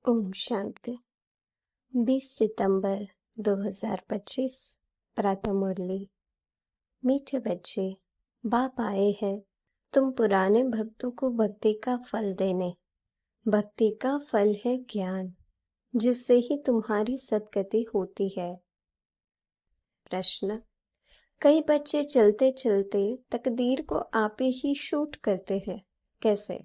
ओम शांति। 20 सितंबर 2025 प्रातः मुरली। मीठे बच्चे, बाप आए हैं तुम पुराने भक्तों को भक्ति का फल देने। भक्ति का फल है ज्ञान, जिससे ही तुम्हारी सद्गति होती है। प्रश्न: कई बच्चे चलते चलते तकदीर को आपे ही शूट करते हैं, कैसे?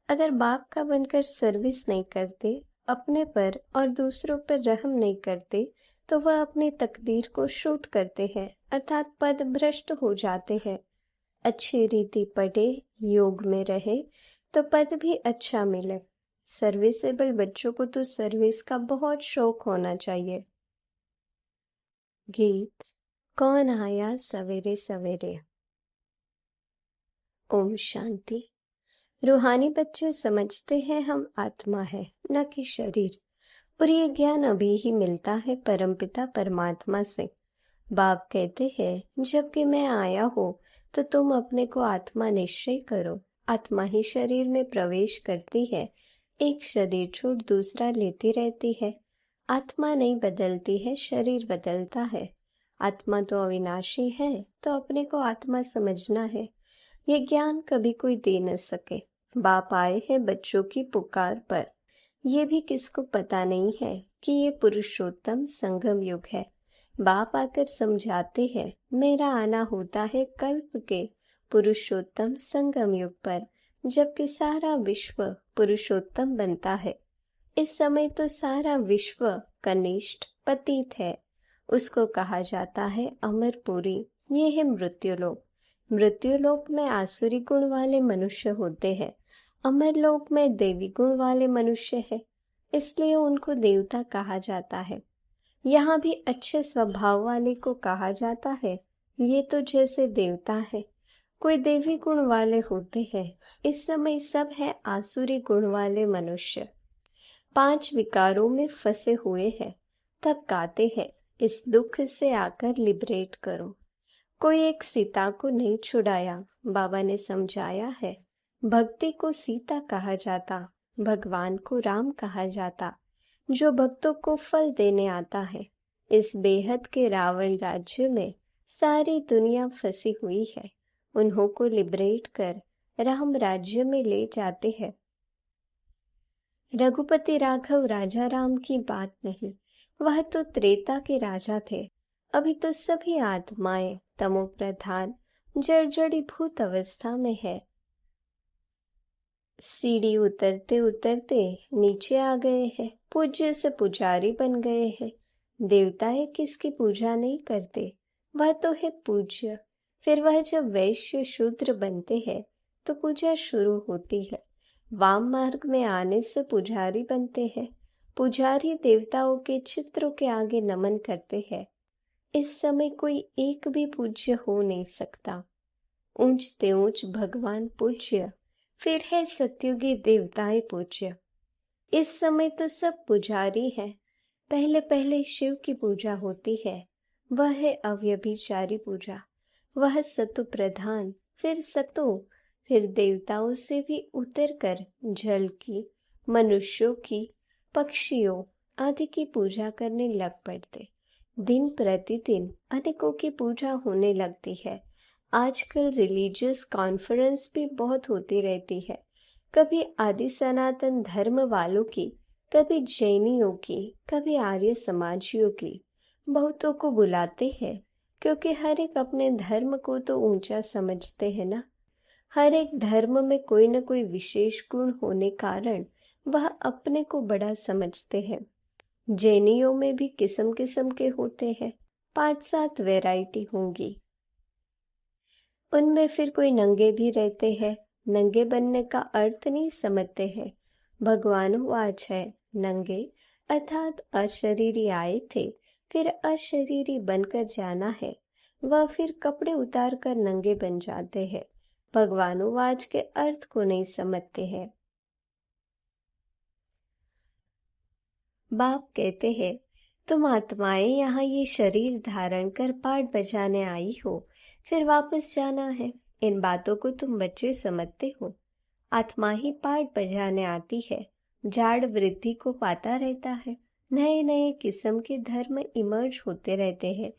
अगर बाप का बनकर सर्विस नहीं करते, अपने पर और दूसरों पर रहम नहीं करते, तो वह अपनी तकदीर को शूट करते हैं, अर्थात पद भ्रष्ट हो जाते हैं। अच्छी रीति पढ़े, योग में रहे तो पद भी अच्छा मिले। सर्विसेबल बच्चों को तो सर्विस का बहुत शौक होना चाहिए। गीत: कौन आया सवेरे सवेरे। ओम शांति। रूहानी बच्चे समझते हैं हम आत्मा है, न कि शरीर, और ये ज्ञान अभी ही मिलता है परमपिता परमात्मा से। बाप कहते हैं, जबकि मैं आया हूँ तो तुम अपने को आत्मा निश्चय करो। आत्मा ही शरीर में प्रवेश करती है, एक शरीर छोड़ दूसरा लेती रहती है। आत्मा नहीं बदलती है, शरीर बदलता है। आत्मा तो अविनाशी है, तो अपने को आत्मा समझना है। ये ज्ञान कभी कोई दे न सके। बाप आए हैं बच्चों की पुकार पर। ये भी किसको पता नहीं है कि ये पुरुषोत्तम संगम युग है। बाप आकर समझाते हैं, मेरा आना होता है कल्प के पुरुषोत्तम संगम युग पर, जबकि सारा विश्व पुरुषोत्तम बनता है। इस समय तो सारा विश्व कनिष्ठ पतित है। उसको कहा जाता है अमरपुरी। ये है मृत्युलोक। मृत्युलोक में आसुरी गुण वाले मनुष्य होते हैं, अमरलोक में देवी गुण वाले मनुष्य है, इसलिए उनको देवता कहा जाता है। यहाँ भी अच्छे स्वभाव वाले को कहा जाता है। ये तो जैसे देवता है, कोई देवी गुण वाले होते हैं। इस समय सब है आसुरी गुण वाले मनुष्य। 5 विकारों में फंसे हुए हैं। तब गाते हैं, इस दुख से आकर लिबरेट करो। कोई एक सीता को नहीं छुड़ाया। बाबा ने समझाया है, भक्ति को सीता कहा जाता, भगवान को राम कहा जाता, जो भक्तों को फल देने आता है। इस बेहद के रावण राज्य में सारी दुनिया फंसी हुई है। उन्हों को लिबरेट कर राम राज्य में ले जाते हैं। रघुपति राघव राजा राम की बात नहीं, वह तो त्रेता के राजा थे। अभी तो सभी आत्माएं तमो प्रधान जर्जरी भूत अवस्था में है। सीढ़ी उतरते उतरते नीचे आ गए हैं, पूज्य से पुजारी बन गए हैं। देवताएं किसकी पूजा नहीं करते, वह तो है पूज्य। फिर वह जब वैश्य शूद्र बनते हैं तो पूजा शुरू होती है। वाम मार्ग में आने से पुजारी बनते हैं। पुजारी देवताओं के चित्रों के आगे नमन करते हैं। इस समय कोई एक भी पूज्य हो नहीं सकता। ऊंचते ऊंच भगवान पूज्य, फिर है सत्युगी देवताएं पूज्य। इस समय तो सब पुजारी हैं। पहले पहले शिव की पूजा होती है, वह है अव्यभिचारी पूजा। वह सतु प्रधान, फिर सतो, फिर देवताओं से भी उतर कर जल की, मनुष्यों की, पक्षियों आदि की पूजा करने लग पड़ते। दिन प्रतिदिन अनेकों की पूजा होने लगती है। आजकल रिलीजियस कॉन्फ्रेंस भी बहुत होती रहती है। कभी आदि सनातन धर्म वालों की, कभी जैनियों की, कभी आर्य समाजियों की। बहुतों को बुलाते हैं, क्योंकि हर एक अपने धर्म को तो ऊंचा समझते हैं ना। हर एक धर्म में कोई न कोई विशेष गुण होने कारण वह अपने को बड़ा समझते हैं। जैनियों में भी किस्म किस्म के होते हैं, 5-7 वैरायटी होंगी। उनमें फिर कोई नंगे भी रहते हैं। नंगे बनने का अर्थ नहीं समझते हैं। भगवान वाच है, नंगे अर्थात अशरीरी आए थे, फिर अशरीरी बनकर जाना है। वह फिर कपड़े उतार कर नंगे बन जाते हैं। भगवानुवाच के अर्थ को नहीं समझते हैं। बाप कहते हैं, तुम आत्माएं यहाँ ये शरीर धारण कर पाठ बजाने आई हो, फिर वापस जाना है। इन बातों को तुम बच्चे समझते हो। आत्मा ही पाठ बजाने आती है, झाड़ वृद्धि को पाता रहता है। नए नए किस्म के धर्म इमर्ज होते रहते हैं,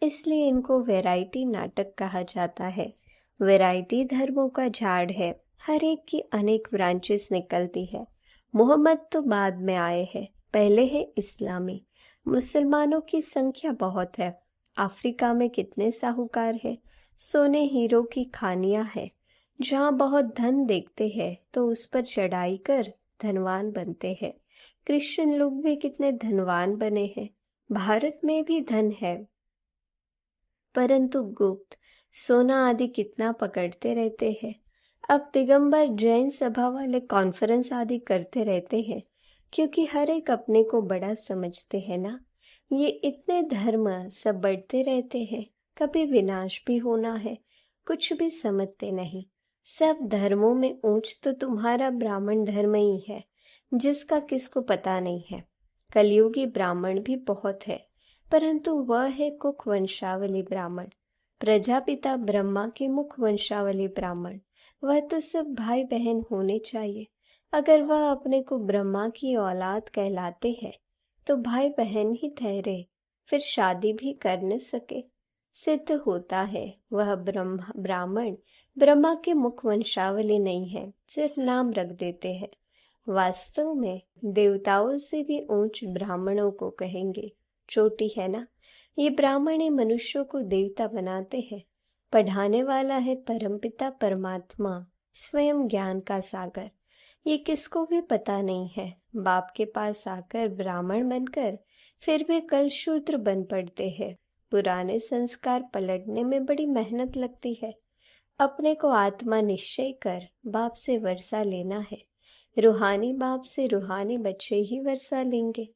इसलिए इनको वैरायटी नाटक कहा जाता है। वैरायटी धर्मों का झाड़ है, हर एक की अनेक ब्रांचेस निकलती है। मोहम्मद तो बाद में आए हैं, पहले है इस्लामी। मुसलमानों की संख्या बहुत है। अफ्रीका में कितने साहूकार हैं, सोने हीरो की खानियां है। जहाँ बहुत धन देखते हैं तो उस पर चढ़ाई कर धनवान बनते हैं। क्रिश्चियन लोग भी कितने धनवान बने हैं। भारत में भी धन है, परंतु गुप्त सोना आदि कितना पकड़ते रहते हैं। अब दिगंबर जैन सभा वाले कॉन्फ्रेंस आदि करते रहते हैं, क्योंकि हर एक अपने को बड़ा समझते हैं ना। ये इतने धर्म सब बढ़ते रहते हैं, कभी विनाश भी होना है, कुछ भी समझते नहीं। सब धर्मों में ऊंच तो तुम्हारा ब्राह्मण धर्म ही है, जिसका किसको पता नहीं है। कलयुगी ब्राह्मण भी बहुत है, परंतु वह है कुक वंशावली ब्राह्मण। प्रजापिता ब्रह्मा के मुख वंशावली ब्राह्मण। वह तो सब भाई बहन होने चाहिए। अगर वह अपने को ब्रह्मा की औलाद कहलाते हैं तो भाई बहन ही ठहरे, फिर शादी भी कर न सके। सिद्ध होता है वह ब्राह्मण ब्रह्मा के मुख वंशावली नहीं है, सिर्फ नाम रख देते हैं। वास्तव में देवताओं से भी ऊंच ब्राह्मणों को कहेंगे। चोटी है ना, ये ब्राह्मण ही मनुष्यों को देवता बनाते हैं। पढ़ाने वाला है परमपिता परमात्मा, स्वयं ज्ञान का सागर। ये किसको भी पता नहीं है। बाप के पास आकर ब्राह्मण बनकर फिर भी कल शूद्र बन पड़ते हैं। पुराने संस्कार पलटने में बड़ी मेहनत लगती है। अपने को आत्मा निश्चय कर बाप से वर्षा लेना है। रूहानी बाप से रूहानी बच्चे ही वर्षा लेंगे।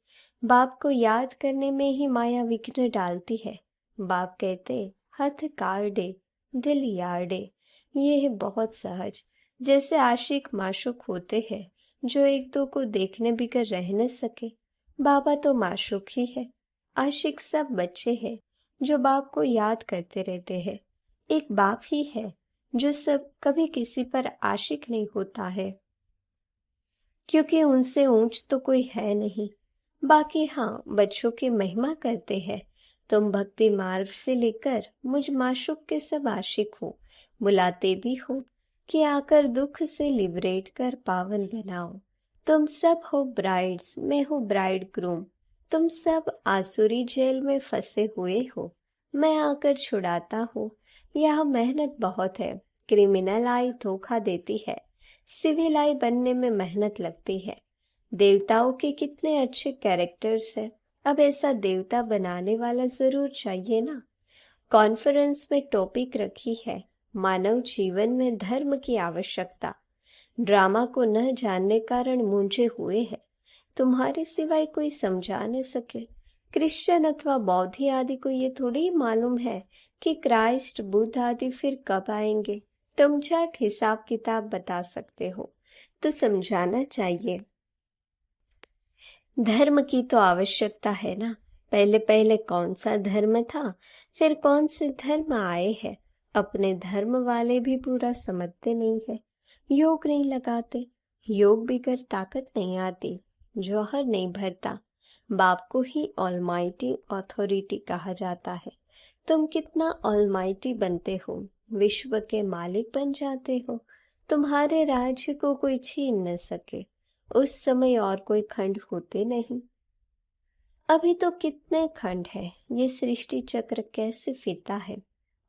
बाप को याद करने में ही माया विघ्न डालती है। बाप कहते हथ काट दे दिल यार दे। ये है बहुत सहज। जैसे आशिक माशूक होते हैं जो एक दो को देखने बिगर रह न सके, बाबा तो माशूक ही है। आशिक सब बच्चे हैं जो बाप को याद करते रहते हैं। एक बाप ही है जो सब कभी किसी पर आशिक नहीं होता है, क्योंकि उनसे ऊंच तो कोई है नहीं। बाकी हाँ, बच्चों की महिमा करते हैं। तुम भक्ति मार्ग से लेकर मुझ माशूक के सब आशिक हो, बुलाते भी हो कि आकर दुख से लिबरेट कर पावन बनाओ। तुम सब हो ब्राइड्स, मैं हूँ ब्राइड ग्रूम। तुम सब आसुरी जेल में फंसे हुए हो, मैं आकर छुड़ाता हूँ। यह मेहनत बहुत है। क्रिमिनल आई धोखा देती है, सिविल आई बनने में मेहनत लगती है। देवताओं के कितने अच्छे कैरेक्टर्स हैं। अब ऐसा देवता बनाने वाला जरूर चाहिए ना। कॉन्फ्रेंस में टॉपिक रखी है मानव जीवन में धर्म की आवश्यकता। ड्रामा को न जानने कारण मूंझे हुए हैं। तुम्हारे सिवाय कोई समझा न सके। क्रिश्चियन अथवा बौद्ध आदि को ये थोड़ी ही मालूम है कि क्राइस्ट बुद्ध आदि फिर कब आएंगे। तुम झट हिसाब किताब बता सकते हो तो समझाना चाहिए। धर्म की तो आवश्यकता है ना। पहले पहले कौन सा धर्म था, फिर कौन से धर्म आए हैं। अपने धर्म वाले भी पूरा समझते नहीं है। योग नहीं लगाते, योग बिगर ताकत नहीं आती, जौहर नहीं भरता। बाप को ही ऑलमाइटी अथॉरिटी कहा जाता है। तुम कितना ऑलमाइटी बनते हो, विश्व के मालिक बन जाते हो। तुम्हारे राज्य को कोई छीन न सके। उस समय और कोई खंड होते नहीं। अभी तो कितने खंड है। ये सृष्टि चक्र कैसे फिरता है।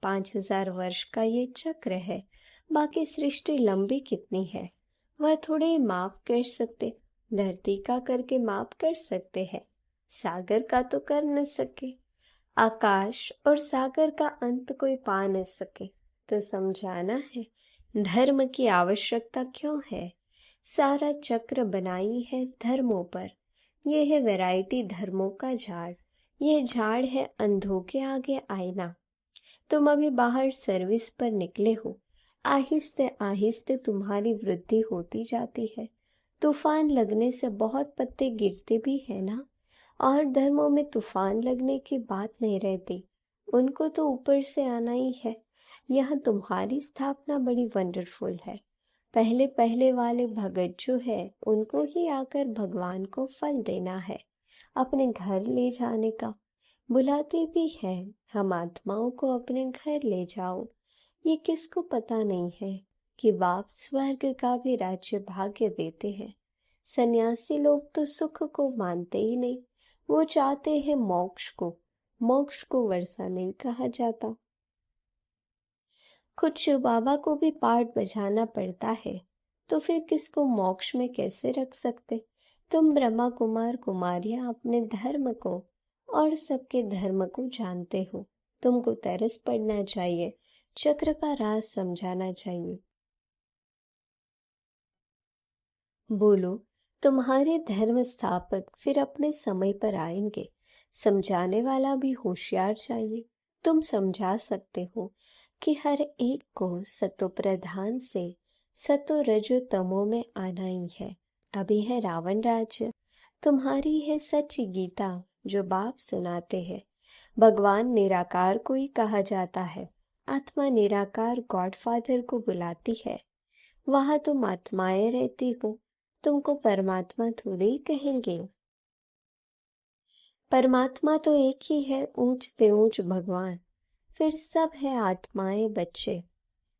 5000 वर्ष का ये चक्र है। बाकी सृष्टि लंबी कितनी है वह थोड़े माप कर सकते। धरती का करके माप कर सकते हैं, सागर का तो कर न सके। आकाश और सागर का अंत कोई पा न सके। तो समझाना है धर्म की आवश्यकता क्यों है। सारा चक्र बनाई है धर्मों पर। यह है वैरायटी धर्मों का झाड़। यह झाड़ है अंधों के आगे आईना। तुम अभी बाहर सर्विस पर निकले हो। आहिस्ते आहिस्ते तुम्हारी वृद्धि होती जाती है। तूफान लगने से बहुत पत्ते गिरते भी है ना। और धर्मों में तूफान लगने की बात नहीं रहती, उनको तो ऊपर से आना ही है। यह तुम्हारी स्थापना बड़ी वंडरफुल है। पहले पहले वाले भगत जो है उनको ही आकर भगवान को फल देना है, अपने घर ले जाने का। बुलाते भी हैं हम आत्माओं को अपने घर ले जाओ। ये किसको पता नहीं है कि बाप स्वर्ग का भी राज्य भाग्य देते हैं। सन्यासी लोग तो सुख को मानते ही नहीं, वो चाहते हैं मोक्ष को। मोक्ष को वर्षा नहीं कहा जाता। खुद शिव बाबा को भी पाठ बजाना पड़ता है, तो फिर किसको मोक्ष में कैसे रख सकते। तुम ब्रह्मा कुमार कुमारियां अपने धर्म को और सबके धर्म को जानते हो। तुमको तरस पड़ना चाहिए, चक्र का राज समझाना चाहिए। बोलो, तुम्हारे धर्म स्थापक फिर अपने समय पर आएंगे। समझाने वाला भी होशियार चाहिए। तुम समझा सकते हो कि हर एक को सतो प्रधान से सतो रजो तमो में आना ही है। अभी है रावण राज्य, तुम्हारी है सच्ची गीता जो बाप सुनाते हैं। भगवान निराकार को ही कहा जाता है। आत्मा निराकार गॉडफादर को बुलाती है। वहां तुम आत्माएं रहती हो, तुमको परमात्मा थोड़े ही कहेंगे। परमात्मा तो एक ही है, ऊंच से ऊंच भगवान। फिर सब है आत्माएं बच्चे।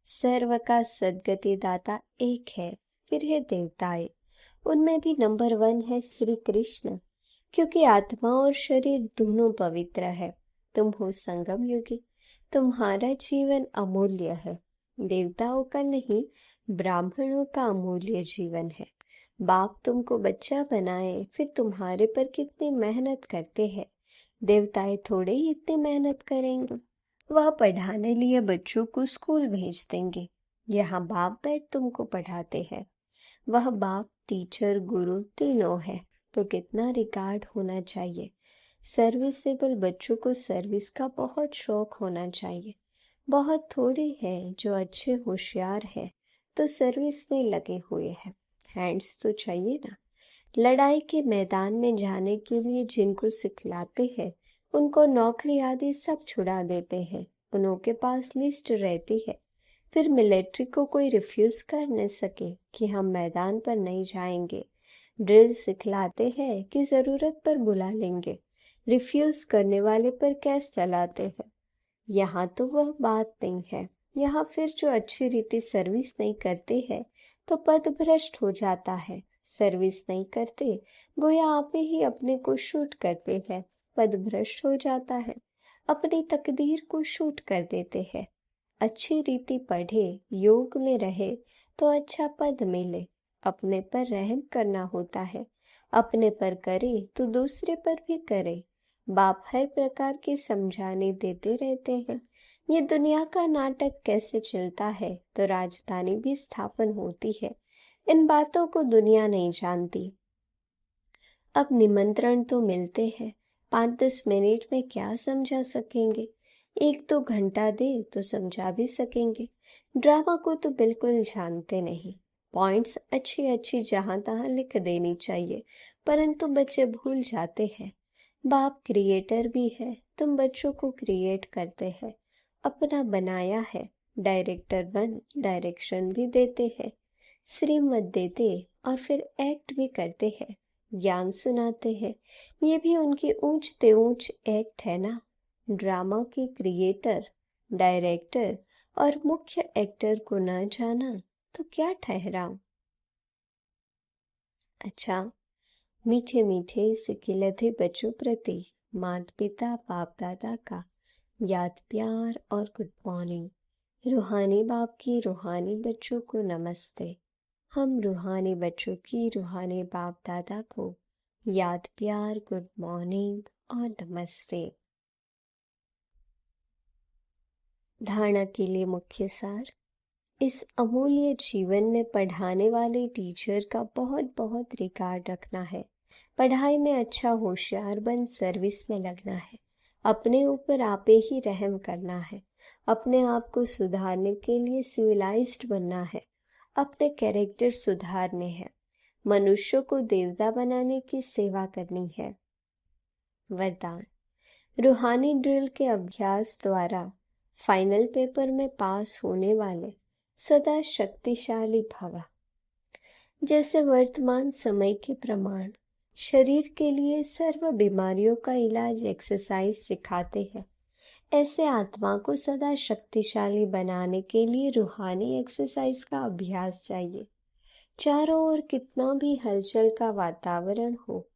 सर्व का सद्गति दाता एक है। फिर है देवताएं, उनमें भी नंबर 1 है श्री कृष्ण, क्योंकि आत्मा और शरीर दोनों पवित्र है। तुम हो संगम युगी, तुम्हारा जीवन अमूल्य है। देवताओं का नहीं, ब्राह्मणों का अमूल्य जीवन है। बाप तुमको बच्चा बनाए, फिर तुम्हारे पर कितनी मेहनत करते हैं। देवताएं थोड़े ही इतनी मेहनत करेंगे। वह पढ़ाने लिए बच्चों को स्कूल भेज देंगे। यहाँ बाप बैठ तुमको पढ़ाते हैं। वह बाप टीचर गुरु तीनों है, तो कितना रिगार्ड होना चाहिए। सर्विसेबल बच्चों को सर्विस का बहुत शौक होना चाहिए। बहुत थोड़े हैं जो अच्छे होशियार हैं तो सर्विस में लगे हुए हैं। हैंड्स तो चाहिए ना। लड़ाई के मैदान में जाने के लिए जिनको सिखलाते हैं उनको नौकरी आदि सब छुड़ा देते हैं। उनके पास लिस्ट रहती है। फिर मिलिट्री को कोई रिफ्यूज कर न सके कि हम मैदान पर नहीं जाएंगे। ड्रिल सिखलाते हैं कि जरूरत पर बुला लेंगे। रिफ्यूज करने वाले पर कैस चलाते हैं। यहाँ तो वह बात नहीं है। यहाँ फिर जो अच्छी रीति सर्विस नहीं करते हैं तो पद भ्रष्ट हो जाता है। सर्विस नहीं करते, गोया आप ही अपने को शूट करते हैं, पद भ्रष्ट हो जाता है। अपनी तकदीर को शूट कर देते हैं। अच्छी रीति पढ़े, योग में रहे तो अच्छा पद मिले। अपने पर रहम करना होता है। अपने पर करे तो दूसरे पर भी करे। बाप हर प्रकार के समझाने देते रहते हैं। ये दुनिया का नाटक कैसे चलता है तो राजधानी भी स्थापन होती है। इन बातों को दुनिया नहीं जानती। अब निमंत्रण तो मिलते हैं, 5-10 मिनट में क्या समझा सकेंगे। 1-2 घंटा दे तो समझा भी सकेंगे। ड्रामा को तो बिल्कुल जानते नहीं। पॉइंट्स अच्छी अच्छी जहां तहां लिख देनी चाहिए, परंतु बच्चे भूल जाते हैं। बाप क्रिएटर भी है, तुम बच्चों को क्रिएट करते हैं, अपना बनाया है। डायरेक्टर बन डायरेक्शन भी देते हैं, श्रीमत देते और फिर एक्ट भी करते हैं, ज्ञान सुनाते हैं। ये भी उनकी ऊंच ते ऊंच एक्ट है ना। ड्रामा के क्रिएटर, डायरेक्टर और मुख्य एक्टर को न जाना तो क्या ठहरा। अच्छा, मीठे मीठे सिकिलधे बच्चों प्रति माता पिता बाप दादा का याद प्यार और गुड मॉर्निंग। रूहानी बाप की रूहानी बच्चों को नमस्ते। हम रूहानी बच्चों की रूहानी बाप दादा को याद प्यार गुड मॉर्निंग और नमस्ते। धारणा के लिए मुख्य सार। इस अमूल्य जीवन में पढ़ाने वाले टीचर का बहुत बहुत रिगार्ड रखना है। पढ़ाई में अच्छा होशियार बन सर्विस में लगना है। अपने ऊपर आपे ही रहम करना है। अपने आप को सुधारने के लिए सिविलाइज्ड बनना है। अपने कैरेक्टर सुधारने हैं। मनुष्य को देवता बनाने की सेवा करनी है। वरदान। रूहानी ड्रिल के अभ्यास द्वारा फाइनल पेपर में पास होने वाले सदा शक्तिशाली भव। जैसे वर्तमान समय के प्रमाण शरीर के लिए सर्व बीमारियों का इलाज एक्सरसाइज सिखाते हैं, ऐसे आत्मा को सदा शक्तिशाली बनाने के लिए रूहानी एक्सरसाइज का अभ्यास चाहिए। चारों ओर कितना भी हलचल का वातावरण हो,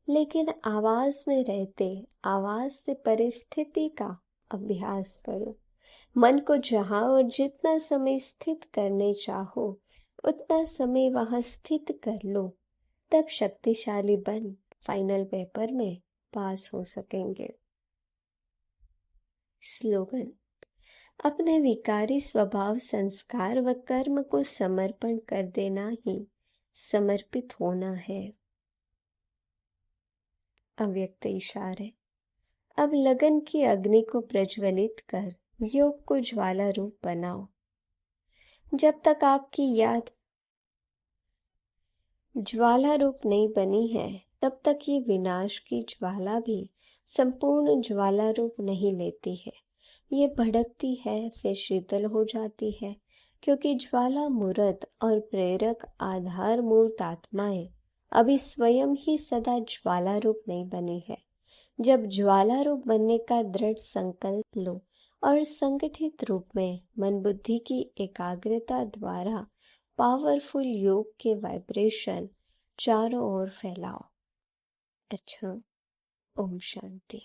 लेकिन आवाज में रहते आवाज से परिस्थिति का अभ्यास करो। मन को जहां और जितना समय स्थित करने चाहो उतना समय वहां स्थित कर लो, तब शक्तिशाली बन फाइनल पेपर में पास हो सकेंगे। स्लोगन: अपने विकारी स्वभाव, संस्कार व कर्म को समर्पण कर देना ही समर्पित होना है। अव्यक्त इशारे: अब लगन की अग्नि को प्रज्वलित कर योग को ज्वाला रूप बनाओ। जब तक आपकी याद ज्वाला रूप नहीं बनी है, तब तक ये विनाश की ज्वाला भी संपूर्ण ज्वाला रूप नहीं लेती है। ये भड़कती है, फिर शीतल हो जाती है, क्योंकि ज्वाला मूर्त और प्रेरक आधार मूर्त आत्माएं अभी स्वयं ही सदा ज्वाला रूप नहीं बनी है। जब ज्वाला रूप बनने का दृढ़ संकल्प लो और संगठित रूप में मन बुद्धि की एकाग्रता द्वारा पावरफुल योग के वाइब्रेशन चारों ओर फैलाओ। अच्छा, ओम शांति।